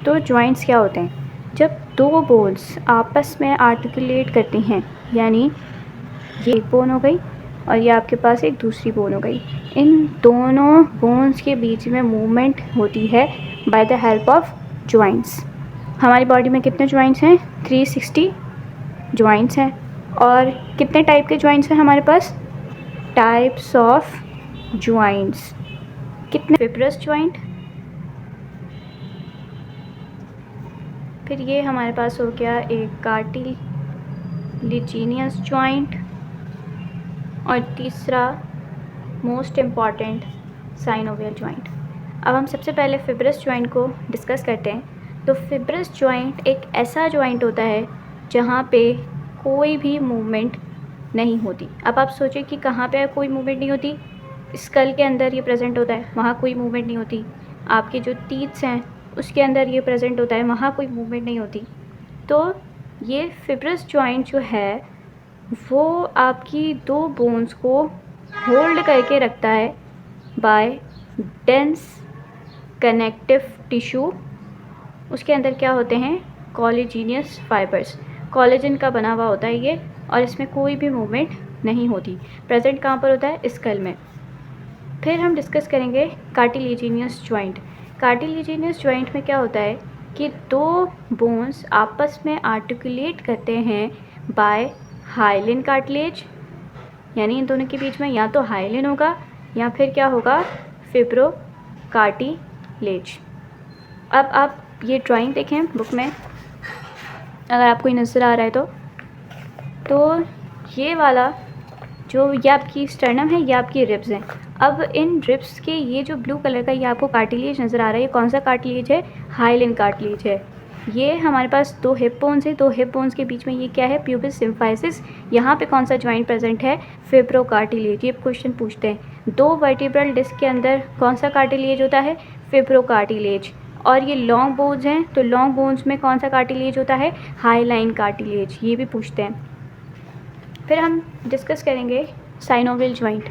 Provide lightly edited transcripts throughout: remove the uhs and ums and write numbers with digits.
तो जॉइंट्स क्या होते हैं? जब दो बोन्स आपस में आर्टिकुलेट करती हैं, यानी ये एक बोन हो गई और ये आपके पास एक दूसरी बोन हो गई, इन दोनों बोन्स के बीच में मूवमेंट होती है by the help of joints. हमारी बॉडी में कितने जॉइंट्स हैं? 360 जॉइंट्स हैं। और कितने टाइप के जॉइंट्स हैं हमारे पास? Types of joints. कितने? फिब्रस जॉइंट, फिर ये हमारे पास हो गया एक कार्टिलेजिनियस जॉइंट, और तीसरा मोस्ट इम्पॉर्टेंट साइनोवियल जॉइंट। अब हम सबसे पहले फिब्रस जॉइंट को डिस्कस करते हैं। तो फिब्रस जॉइंट एक ऐसा जॉइंट होता है जहाँ पे कोई भी मूवमेंट नहीं होती। अब आप सोचें कि कहाँ पे कोई मूवमेंट नहीं होती? स्कल के अंदर ये प्रेजेंट होता है, वहाँ कोई मूवमेंट नहीं होती। आपके जो टीथ्स हैं उसके अंदर ये प्रेजेंट होता है, वहाँ कोई मूवमेंट नहीं होती। तो ये फिब्रस जॉइंट जो है वो आपकी दो बोन्स को होल्ड करके रखता है बाय डेंस कनेक्टिव टिश्यू। उसके अंदर क्या होते हैं? कोलेजिनियस फाइबर्स, कोलेजन का बना हुआ होता है ये, और इसमें कोई भी मूवमेंट नहीं होती। प्रेजेंट कहाँ पर होता है? स्कल में। फिर हम डिस्कस करेंगे कार्टिलेजिनियस जॉइंट। कार्टिलेजिनियस जॉइंट में क्या होता है कि दो बोन्स आपस में आर्टिकुलेट करते हैं बाय हाइलिन कार्टिलेज, यानी इन दोनों के बीच में या तो हाइलिन होगा या फिर क्या होगा? Fibro cartilage. अब आप ये ड्राइंग देखें बुक में, अगर आपको ये नज़र आ रहा है तो ये वाला जो ये आपकी स्टर्नम है, ये आपकी रिब्स हैं। अब इन रिब्स के ये जो ब्लू कलर का ये आपको कार्टिलेज नज़र आ रहा है, ये कौन सा कार्टिलेज है? हाइलिन कार्टिलेज है। ये हमारे पास दो हिप बोन्स है, दो हिप बोन्स के बीच में ये क्या है? Pubis symphysis. यहाँ पे कौन सा जॉइंट प्रेजेंट है? Fibro cartilage. ये क्वेश्चन पूछते हैं। दो वर्टिब्रल डिस्क के अंदर कौन सा कार्टिलेज होता है? Fibro cartilage. और ये लॉन्ग बोन्स हैं, तो लॉन्ग बोन्स में कौन सा कार्टिलेज होता है? Hyaline cartilage. ये भी पूछते हैं। फिर हम डिस्कस करेंगे साइनोवियल जॉइंट।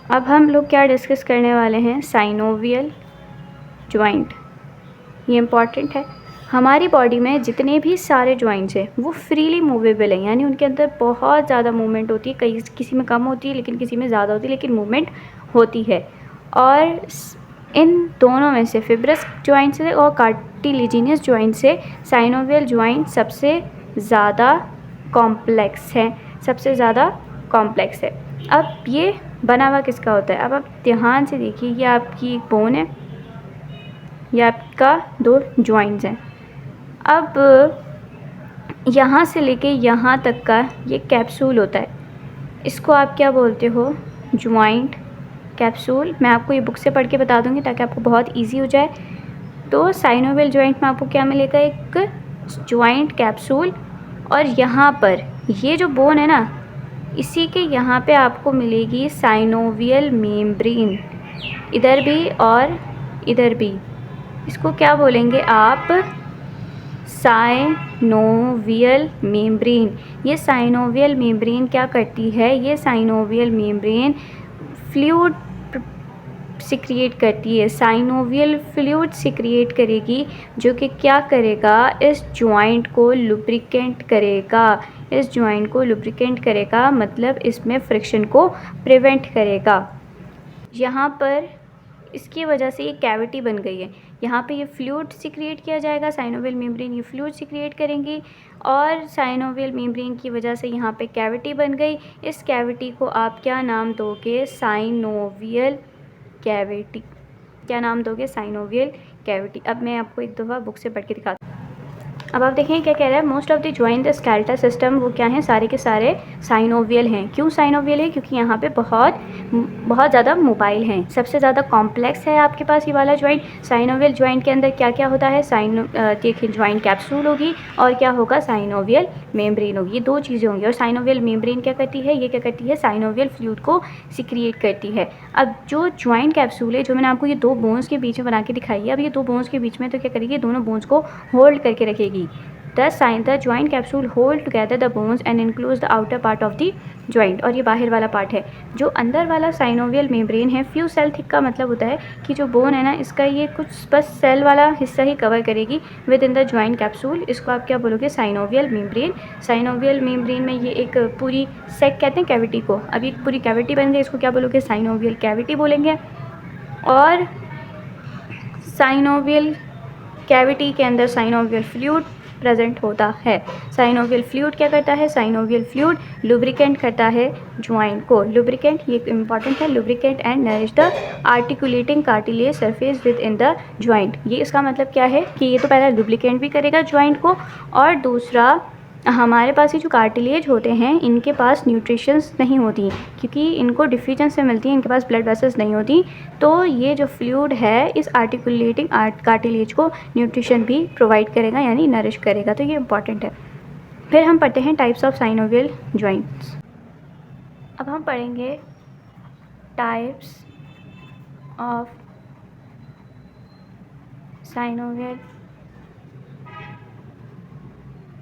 अब हम लोग क्या डिस्कस करने वाले हैं? Synovial joint. ये इम्पॉर्टेंट है। हमारी बॉडी में जितने भी सारे जॉइंट्स हैं वो फ्रीली मूवेबल हैं, यानी उनके अंदर बहुत ज़्यादा मूवमेंट होती है। कई किसी में कम होती है लेकिन किसी में ज़्यादा होती है, लेकिन मूवमेंट होती है। और इन दोनों में से फिब्रस जॉइंट से और कार्टिलेजिनियस जॉइंट से साइनोवियल जॉइंट सबसे ज़्यादा कॉम्प्लेक्स है, सबसे ज़्यादा कॉम्प्लेक्स है। अब ये बना हुआ किसका होता है? अब आप ध्यान से देखिए, ये आपकी एक बोन है, ये आपका दो जॉइंट्स हैं। अब यहाँ से लेके यहाँ तक का ये कैप्सूल होता है, इसको आप क्या बोलते हो? Joint capsule. मैं आपको ये बुक से पढ़ के बता दूँगी ताकि आपको बहुत इजी हो जाए। तो साइनोवियल जॉइंट में आपको क्या मिलेगा? एक जॉइंट कैप्सूल, और यहाँ पर ये जो बोन है ना, इसी के यहाँ पे आपको मिलेगी साइनोवियल मेम्ब्रेन, इधर भी और इधर भी। इसको क्या बोलेंगे आप? Synovial membrane. ये साइनोवियल मेम्ब्रेन क्या करती है? ये साइनोवियल मेम्ब्रेन फ्लूइड सिक्रिएट करती है, साइनोवियल फ्लूइड सिक्रिएट करेगी, जो कि क्या करेगा? इस जॉइंट को लुब्रिकेंट करेगा। इस जॉइंट को लुब्रिकेंट करेगा मतलब इसमें फ्रिक्शन को प्रिवेंट करेगा। यहाँ पर इसकी वजह से ये कैविटी बन गई है, यहाँ पे ये फ्लूइड सिक्रिएट किया जाएगा, साइनोवियल मेम्ब्रेन ये फ्लूइड सिक्रिएट करेंगी, और साइनोवियल मेम्ब्रेन की वजह से यहाँ पे कैविटी बन गई। इस कैविटी को आप क्या नाम दोगे? Synovial cavity. क्या नाम दोगे? Synovial cavity. अब मैं आपको एक दफ़ा बुक से पढ़ के दिखाती हूँ। अब आप देखें क्या कह रहा है? Most of the joint the skeletal system, वो क्या हैं? सारे के सारे साइनोवियल हैं। क्यों साइनोवियल है? क्योंकि यहाँ पे बहुत ज़्यादा मोबाइल हैं। सबसे ज़्यादा कॉम्प्लेक्स है आपके पास ये वाला जॉइंट। साइनोवियल जॉइंट के अंदर क्या क्या होता है? देखिए, जॉइंट कैप्सूल होगी और क्या होगा? साइनोवियल मेम्ब्रेन होगी। ये दो चीज़ें होंगी। और साइनोवियल मेम्ब्रेन क्या करती है? ये क्या करती है? साइनोवियल फ्लूइड को सिक्रिएट करती है। अब जो जॉइंट कैप्सूल है, जो मैंने आपको ये दो बोन्स के बीच में बना के दिखाई है, अब ये दो बोन्स के बीच में तो क्या करेगी? दोनों बोन्स को होल्ड करके रखेगी, the joint capsule hold together the bones and includes the outer part of the joint. और ये बाहर वाला पार्ट है। जो अंदर वाला साइनोवियल मेम्ब्रेन है, फ्यू सेल थिक का मतलब होता है कि जो बोन है ना, इसका ये कुछ बस सेल वाला हिस्सा ही कवर करेगी with in the joint capsule. इसको आप क्या बोलोगे? Synovial membrane. साइनोवियल मेम्ब्रेन में ये एक पूरी सेक कहते हैं कैविटी को। अब ये पूरी कैविटी बन गई, इसको क्या बोलोगे? साइनोवियल कैविटी बोलेंगे। और साइनोवियल कैविटी के अंदर साइनोवियल फ्लूइड प्रेजेंट होता है। साइनोवियल फ्लूइड क्या करता है? साइनोवियल फ्लूइड लुब्रिकेंट करता है ज्वाइंट को। लुब्रिकेंट ये इंपॉर्टेंट है, lubricant and nourish the articulating cartilage surface with in the joint. ये इसका मतलब क्या है कि ये तो पहले लुब्रिकेंट भी करेगा ज्वाइंट को, और दूसरा हमारे पास ये जो कार्टिलेज होते हैं इनके पास न्यूट्रिशंस नहीं होती, क्योंकि इनको डिफिजन से मिलती है, इनके पास ब्लड वेसल्स नहीं होती। तो ये जो फ्लूइड है इस आर्टिकुलेटिंग कार्टिलेज को न्यूट्रिशन भी प्रोवाइड करेगा, यानी नरिश करेगा। तो ये इंपॉर्टेंट है। फिर हम पढ़ते हैं टाइप्स ऑफ साइनोवियल जॉइंट्स। अब हम पढ़ेंगे टाइप्स ऑफ साइनोवियल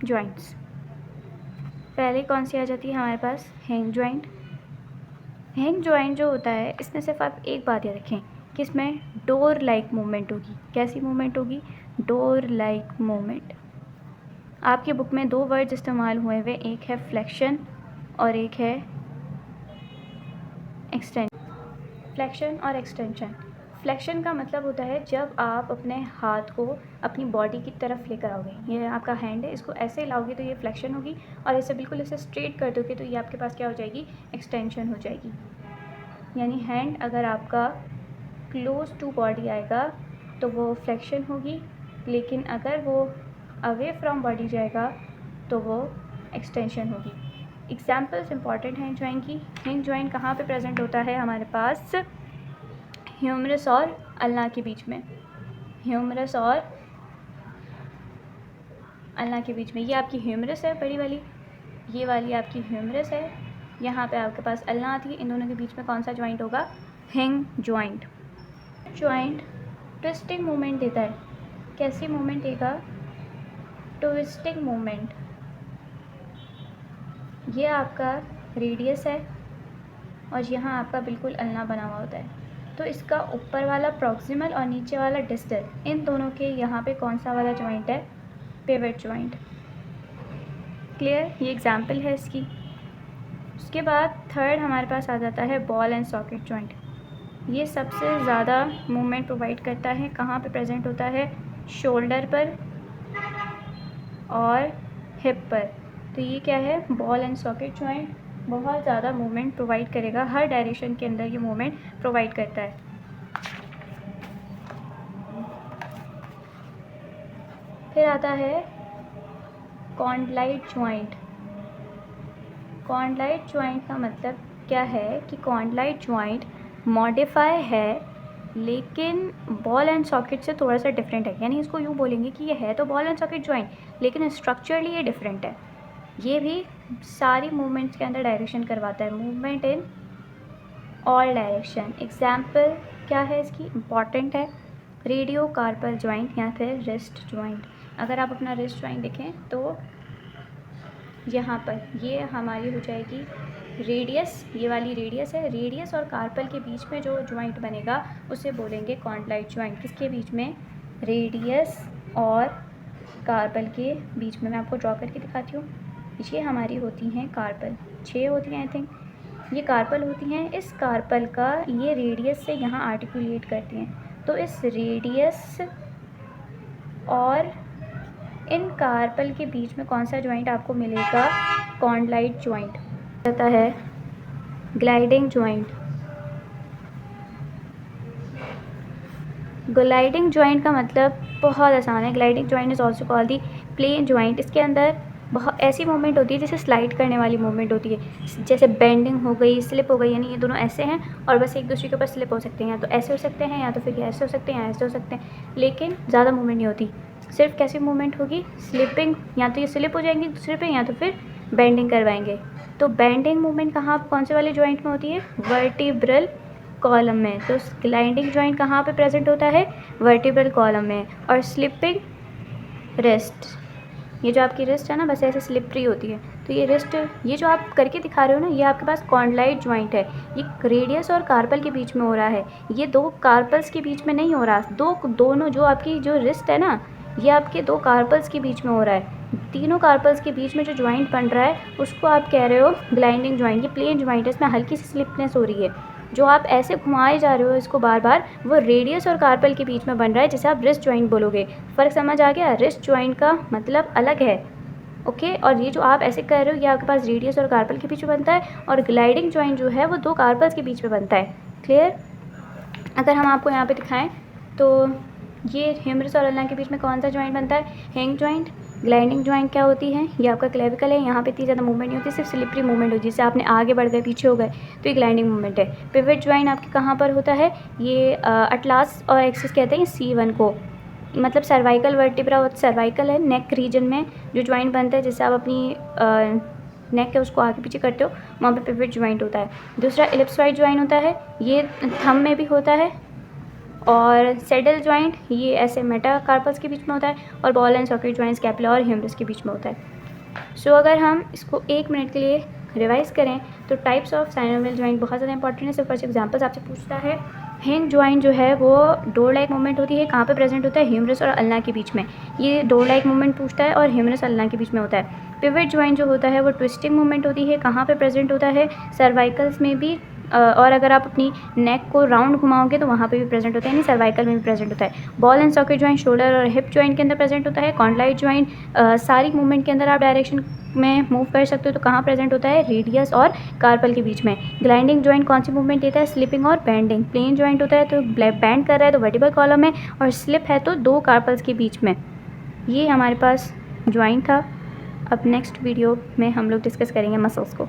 जॉइंट्स। पहले कौन सी आ जाती है हमारे पास? Hinge joint. हैंग जॉइंट जो होता है इसमें सिर्फ आप एक बात याद रखें कि इसमें डोर लाइक मूवमेंट होगी। कैसी मूवमेंट होगी? Door like movement. आपकी बुक में दो वर्ड्स इस्तेमाल हुए हुए, एक है फ्लेक्शन और एक है एक्सटेंशन। फ्लेक्शन और एक्सटेंशन। फ्लेक्शन का मतलब होता है जब आप अपने हाथ को अपनी बॉडी की तरफ लेकर आओगे। ये आपका हैंड है, इसको ऐसे लाओगे तो ये फ्लेक्शन होगी, और ऐसे बिल्कुल ऐसे स्ट्रेट कर दोगे तो ये आपके पास क्या हो जाएगी? एक्सटेंशन हो जाएगी। यानी हैंड अगर आपका क्लोज टू बॉडी आएगा तो वो फ्लेक्शन होगी, लेकिन अगर वो अवे फ्रॉम बॉडी जाएगा तो वो एक्सटेंशन होगी। एग्जाम्पल्स इंपॉर्टेंट हैं जॉइंट की। हिंग जॉइंट कहाँ पे प्रेजेंट होता है? हमारे पास ह्यूमरस और अल्ना के बीच में। ह्यूमरस और अल्ना के बीच में। ये आपकी ह्यूमरस है बड़ी वाली, ये वाली आपकी ह्यूमरस है, यहाँ पे आपके पास अल्ना आती है। इन दोनों के बीच में कौन सा जॉइंट होगा? हिंग जॉइंट। जॉइंट ट्विस्टिंग मूवमेंट देता है। कैसी मूवमेंट देगा? Twisting movement. ये आपका रेडियस है और यहाँ आपका बिल्कुल अल्ना बना हुआ होता है। तो इसका ऊपर वाला प्रॉक्सिमल और नीचे वाला डिस्टल, इन दोनों के यहाँ पे कौन सा वाला जॉइंट है? Pivot joint. क्लियर? ये एग्जाम्पल है इसकी। उसके बाद थर्ड हमारे पास आ जाता है बॉल एंड सॉकेट जॉइंट। ये सबसे ज़्यादा मूवमेंट प्रोवाइड करता है। कहाँ पे प्रेजेंट होता है? शोल्डर पर और हिप पर। तो ये क्या है? बॉल एंड सॉकेट जॉइंट बहुत ज़्यादा मूवमेंट प्रोवाइड करेगा, हर डायरेक्शन के अंदर ये मूवमेंट प्रोवाइड करता है। फिर आता है कॉन्डलाइट जॉइंट। कॉन्डलाइट जॉइंट का मतलब क्या है कि कॉन्डलाइट जॉइंट मॉडिफाई है, लेकिन बॉल एंड सॉकेट से थोड़ा सा डिफरेंट है। यानी इसको यूँ बोलेंगे कि ये है तो बॉल एंड सॉकेट जॉइंट, लेकिन स्ट्रक्चरली ये डिफरेंट है। ये भी सारी मूवमेंट्स के अंदर डायरेक्शन करवाता है, movement in all direction. Example क्या है इसकी? इम्पॉर्टेंट है, रेडियो कार्पल जॉइंट या फिर रिस्ट जॉइंट। अगर आप अपना रिस्ट जॉइंट देखें तो यहाँ पर ये हमारी हो जाएगी रेडियस, ये वाली रेडियस है। रेडियस और कार्पल के बीच में जो जॉइंट बनेगा उसे बोलेंगे कॉन्डलाइट जॉइंट। किसके बीच में? रेडियस और कार्पल के बीच में। मैं आपको ड्रॉ करके दिखाती हूँ। ये हमारी होती हैं कार्पल, 6 होती हैं आई थिंक। ये कार्पल होती हैं। इस कार्पल का ये रेडियस से यहाँ आर्टिकुलेट करती हैं। तो इस रेडियस और इन कार्पल के बीच में कौन सा जॉइंट आपको मिलेगा? कॉन्डलाइट जॉइंट। आता है ग्लाइडिंग जॉइंट। ग्लाइडिंग जॉइंट का मतलब बहुत आसान है। Gliding joint is also called the plane joint. इसके अंदर बहुत ऐसी मूवमेंट होती है जैसे स्लाइड करने वाली मूवमेंट होती है, जैसे बेंडिंग हो गई, स्लिप हो गई। यानी ये दोनों ऐसे हैं और बस एक दूसरे के ऊपर स्लिप हो सकते हैं, या तो ऐसे हो सकते हैं या तो फिर ऐसे हो सकते हैं या ऐसे हो सकते हैं, लेकिन ज़्यादा मूवमेंट नहीं होती। सिर्फ कैसी मूवमेंट होगी? स्लिपिंग, या तो ये स्लिप हो जाएंगे एक दूसरे पे या तो फिर बेंडिंग करवाएंगे। तो बेंडिंग मूवमेंट कहाँ कौन से वाले जॉइंट में होती है? वर्टिब्रल कॉलम में। तो ग्लाइडिंग जॉइंट कहाँ पे प्रेजेंट होता है? वर्टिब्रल कॉलम में। और स्लिपिंग रिस्ट, ये जो आपकी रिस्ट है ना बस ऐसे स्लिपरी होती है। तो ये रिस्ट, ये जो आप करके दिखा रहे हो ना, ये आपके पास कॉन्डलाइट जॉइंट है। ये रेडियस और कार्पल के बीच में हो रहा है, ये दो कार्पल्स के बीच में नहीं हो रहा। दोनों जो आपकी जो रिस्ट है ना, ये आपके दो कार्पल्स के बीच में हो रहा है। तीनों कार्पल्स के बीच में जो जॉइंट बन रहा है उसको आप कह रहे हो ग्लाइडिंग जॉइंट। ये प्लेन जॉइंट है, इसमें हल्की सी स्लिपनेस हो रही है। जो आप ऐसे घुमाए जा रहे हो इसको बार बार, वो रेडियस और कार्पल के बीच में बन रहा है, जिसे आप रिस्ट जॉइंट बोलोगे। फ़र्क समझ आ गया? रिस्ट जॉइंट का मतलब अलग है, ओके। और ये जो आप ऐसे कह रहे हो ये आपके पास रेडियस और कार्पल के बीच में बनता है, और ग्लाइडिंग जॉइंट जो है वो दो कार्पल्स के बीच में बनता है। क्लियर? अगर हम आपको यहाँ पे दिखाएं तो ये ह्यूमरस और अल्ना के बीच में कौन सा जॉइंट बनता है? Hang joint. ग्लाइडिंग जॉइंट क्या होती है? ये आपका क्लेविकल है, यहाँ पे इतनी ज़्यादा मूवमेंट नहीं होती, सिर्फ स्लिपरी मूवमेंट होती है, जिससे आपने आगे बढ़ गए पीछे हो गए, तो ये ग्लाइडिंग मूवमेंट है। पिवट जॉइंट आपके कहाँ पर होता है? ये अटलास और एक्सिस कहते हैं C1 को, मतलब सर्वाइकल वर्टिब्रा, सर्वाइकल है नेक रीजन में जो जॉइंट बनता है, जिससे आप अपनी नेक है उसको आगे पीछे करते हो, वहाँ पे पिवट जॉइंट होता है। दूसरा इलिप्सॉइड जॉइंट होता है, ये थंब में भी होता है। और सेडल जॉइंट ये ऐसे मेटाकार्पल्स के बीच में होता है, और बॉल एंड सॉकेट जॉइंट्स कैपिला और ह्यूमरस के बीच में होता है। सो अगर हम इसको 1 मिनट के लिए रिवाइज करें तो टाइप्स ऑफ साइनोवियल जॉइंट बहुत ज़्यादा इंपॉर्टेंट है। सिर्फ कुछ एग्जांपल्स आपसे पूछता है। हैंग जॉइंट जो है वो डोर लाइक मूवमेंट होती है, कहाँ पे प्रेजेंट होता है? ह्यूमरस और अल्ना के बीच में। ये डोर लाइक मूवमेंट पूछता है और ह्यूमरस अल्ना के बीच में होता है। पिवट जॉइंट जो होता है वो ट्विस्टिंग मूवमेंट होती है, कहाँ पे प्रेजेंट होता है? सर्वाइकल्स में भी, और अगर आप अपनी नेक को राउंड घुमाओगे तो वहाँ पे भी प्रेजेंट होता है, यानी सर्वाइकल में भी प्रेजेंट होता है। Ball and socket joint shoulder और हिप जॉइंट के अंदर प्रेजेंट होता है। कॉन्डलाइट जॉइंट सारी मूवमेंट के अंदर आप डायरेक्शन में मूव कर सकते हो, तो कहाँ प्रेजेंट होता है? रेडियस और कार्पल के बीच में। ग्लाइडिंग जॉइंट कौन सी मूवमेंट देता है? स्लिपिंग और बैंडिंग। प्लेन जॉइंट होता है तो बैंड कर रहा है तो वर्टिकल कॉलम है, और स्लिप है तो दो कार्पल्स के बीच में। ये हमारे पास जॉइंट था। अब नेक्स्ट वीडियो में हम लोग डिस्कस करेंगे मसल्स को।